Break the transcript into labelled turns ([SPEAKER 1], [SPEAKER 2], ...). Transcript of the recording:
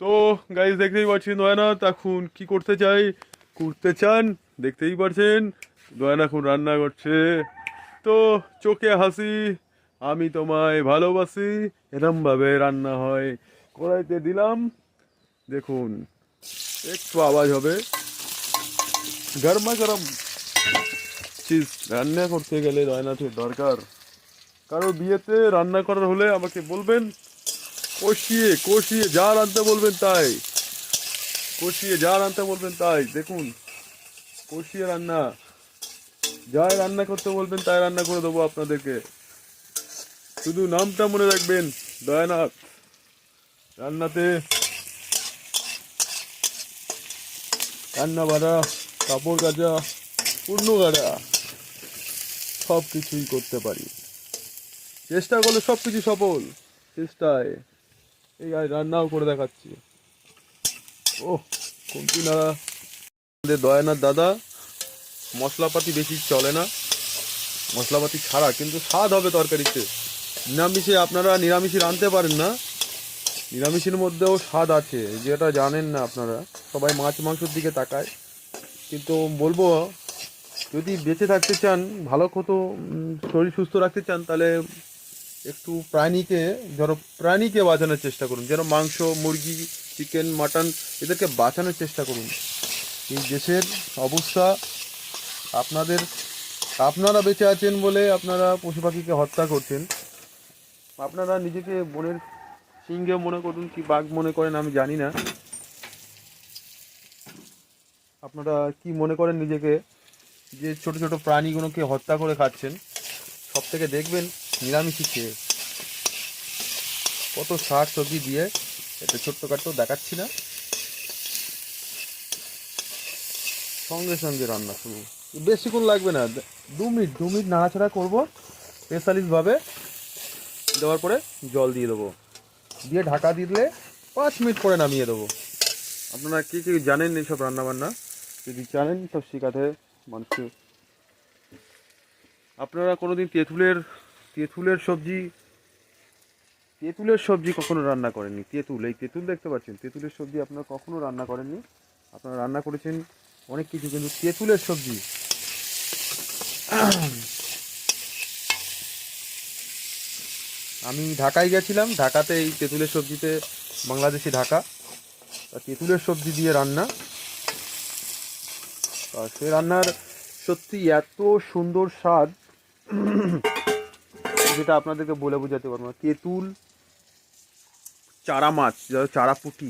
[SPEAKER 1] তো গাইজ দেখতেই পাচ্ছেন দয়ানাথ এখন কি করতে চান দেখতেই পাচ্ছেন। দয়ানাথ এখন রান্না করছে। তো চোখে হাসি, আমি তোমায় ভালোবাসি, এরম ভাবে রান্না হয়। কড়াইতে দিলাম, দেখুন একটু আওয়াজ হবে। গরমা গরম চিজ রান্না করতে গেলে দয়ানাথের দরকার। কারো বিয়েতে রান্না করার হলে আমাকে বলবেন, কষিয়ে কষিয়ে যা রাঁধতে বলবেন তাই, কষিয়ে যা রান্না বলবেন তাই। দেখুন কষিয়ে রান্না, যাই রান্না করতে বলবেন তাই রান্না করে দেবো আপনাদেরকে। শুধু নামটা মনে রাখবেন, দয়ানাথ। রান্নাতে রান্না বাড়া, কাপড় কাচা, পূর্ণ গাড়া, সব কিছুই করতে পারি। চেষ্টা করলে সব কিছু সফল। চেষ্টায় এই আজ রান্নাও করে দেখাচ্ছি। ও কমতি নাড়া। আমাদের দয়ানাথ দাদা মশলাপাতি বেশি চলে না, মশলাপাতি ছাড়া কিন্তু স্বাদ হবে তরকারিতে। নিরামিষে আপনারা নিরামিষে রাঁধতে পারেন না, নিরামিষের মধ্যেও স্বাদ আছে, যেটা জানেন না আপনারা। সবাই মাছ মাংসের দিকে তাকায়, কিন্তু বলবো যদি বেঁচে থাকতে চান, ভালো কত শরীর সুস্থ রাখতে চান, তাহলে একটু প্রাণীকে বাঁচানোর চেষ্টা করুন। যেন মাংস, মুরগি, চিকেন, মাটন এদেরকে বাঁচানোর চেষ্টা করুন। এই দেশের অবস্থা, আপনাদের আপনারা বেঁচে আছেন বলে আপনারা পশু পাখিকে হত্যা করছেন। আপনারা নিজেকে বনের সিংহ মনে করুন কি বাঘ মনে করেন আমি জানি না, আপনারা কি মনে করেন নিজেকে, যে ছোট ছোট প্রাণীগুলোকে হত্যা করে খাচ্ছেন। সব থেকে দেখবেন নিরামিষই খেয়ে কত শাক সবজি দিয়ে, এটা ছোট্টখাটো দেখাচ্ছি না, সঙ্গে সঙ্গে রান্না শুরু। বেশিক্ষণ লাগবে না, 2 মিনিট নাড়াচাড়া করবো স্পেশালিস্টভাবে। দেওয়ার পরে জল দিয়ে দেবো, দিয়ে ঢাকা দিলে 5 মিনিট পরে নামিয়ে দেবো। আপনারা কী কী জানেন এইসব রান্নাবান্না, যদি জানেন সব শেখাতে মানুষকে। আপনারা কোনোদিন তেঁতুলের সবজি কখনো রান্না করেননি? এই তেঁতুল দেখতে পাচ্ছেন, তেঁতুলের সবজি আপনারা কখনো রান্না করেননি। আপনারা রান্না করেছেন অনেক কিছু, কিন্তু তেঁতুলের সবজি আমি ঢাকায় গেছিলাম, ঢাকাতে এই তেঁতুলের সবজিতে, বাংলাদেশি ঢাকা, তেঁতুলের সবজি দিয়ে রান্না। সে রান্নার সত্যি এত সুন্দর স্বাদ, যেটা আপনাদেরকে বলে বোঝাতে পারবো না। তেঁতুল, চারা মাছ, চারা পুঁটি,